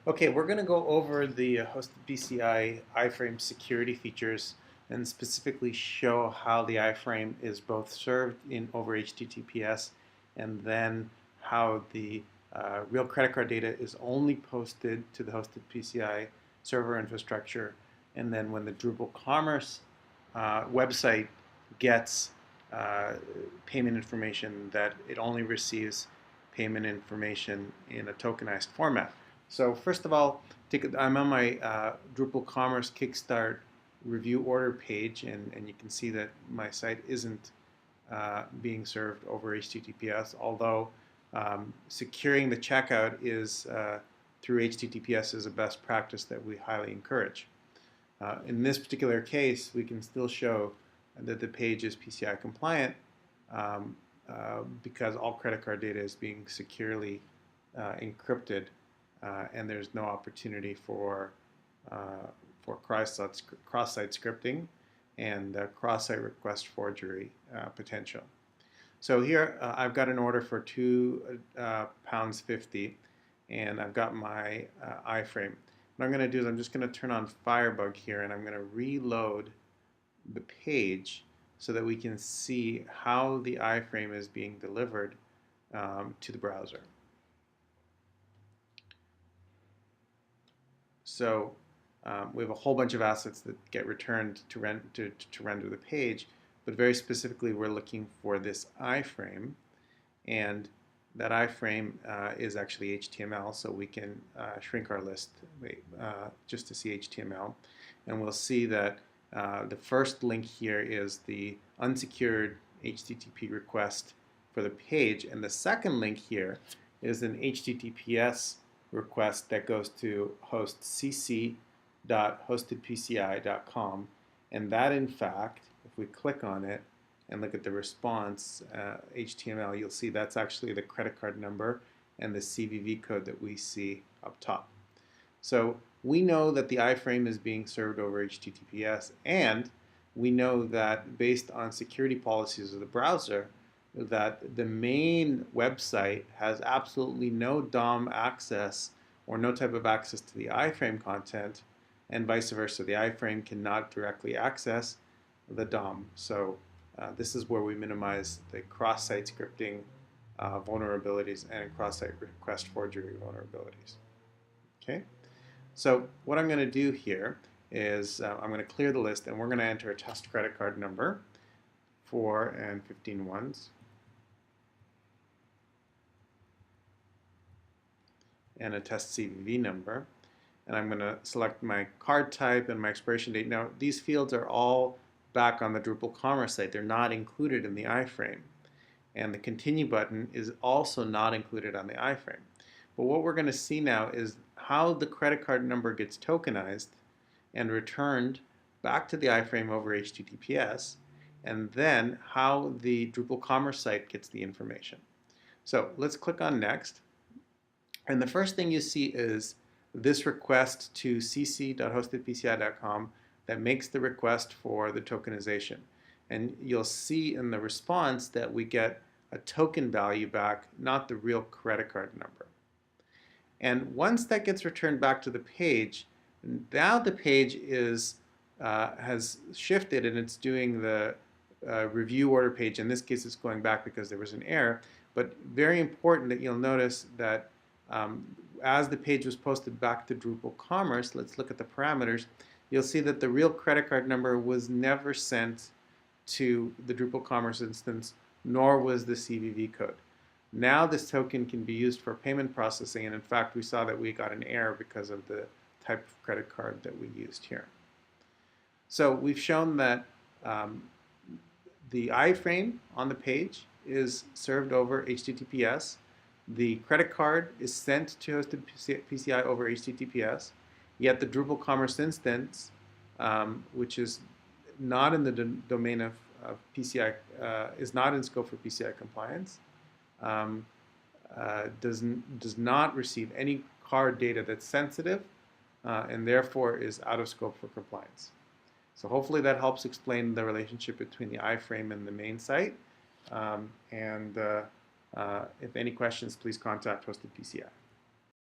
Okay, we're going to go over the hosted PCI iframe security features and specifically show how the iframe is both served in over HTTPS and then how the real credit card data is only posted to the hosted PCI server infrastructure, and then when the Drupal Commerce website gets payment information, that it only receives payment information in a tokenized format. So first of all, I'm on my Drupal Commerce Kickstart review order page, and you can see that my site isn't being served over HTTPS, although securing the checkout is through HTTPS is a best practice that we highly encourage. In this particular case, we can still show that the page is PCI compliant because all credit card data is being securely encrypted, and there's no opportunity for cross-site scripting and cross-site request forgery potential. So here I've got an order for £2.50, and I've got my iframe. What I'm going to do is I'm just going to turn on Firebug here, and I'm going to reload the page so that we can see how the iframe is being delivered to the browser. So we have a whole bunch of assets that get returned to render the page, but very specifically we're looking for this iframe, and that iframe is actually HTML, so we can shrink our list just to see HTML, and we'll see that the first link here is the unsecured HTTP request for the page, and the second link here is an HTTPS request that goes to host cc.hostedpci.com, and that in fact, if we click on it and look at the response HTML, you'll see that's actually the credit card number and the CVV code that we see up top. So we know that the iframe is being served over HTTPS, and we know that based on security policies of the browser, that the main website has absolutely no DOM access or no type of access to the iframe content, and vice versa. The iframe cannot directly access the DOM. So this is where we minimize the cross-site scripting vulnerabilities and cross-site request forgery vulnerabilities. Okay, so what I'm going to do here is I'm going to clear the list, and we're going to enter a test credit card number, 4 and 15 ones, and a test CVV number, and I'm going to select my card type and my expiration date. Now these fields are all back on the Drupal Commerce site. They're not included in the iframe, and the continue button is also not included on the iframe. But what we're going to see now is how the credit card number gets tokenized and returned back to the iframe over HTTPS, and then how the Drupal Commerce site gets the information. So let's click on Next. And the first thing you see is this request to cc.hostedpci.com that makes the request for the tokenization. And you'll see in the response that we get a token value back, not the real credit card number. And once that gets returned back to the page, now the page is has shifted, and it's doing the review order page. In this case, it's going back because there was an error. But very important that you'll notice that as the page was posted back to Drupal Commerce, let's look at the parameters, you'll see that the real credit card number was never sent to the Drupal Commerce instance, nor was the CVV code. Now this token can be used for payment processing, and in fact we saw that we got an error because of the type of credit card that we used here. So we've shown that the iframe on the page is served over HTTPS. The credit card is sent to hosted PCI over HTTPS, yet the Drupal Commerce instance, which is not in the domain of PCI, is not in scope for PCI compliance, does not receive any card data that's sensitive, and therefore is out of scope for compliance. So hopefully that helps explain the relationship between the iframe and the main site. If any questions, please contact Hosted PCI.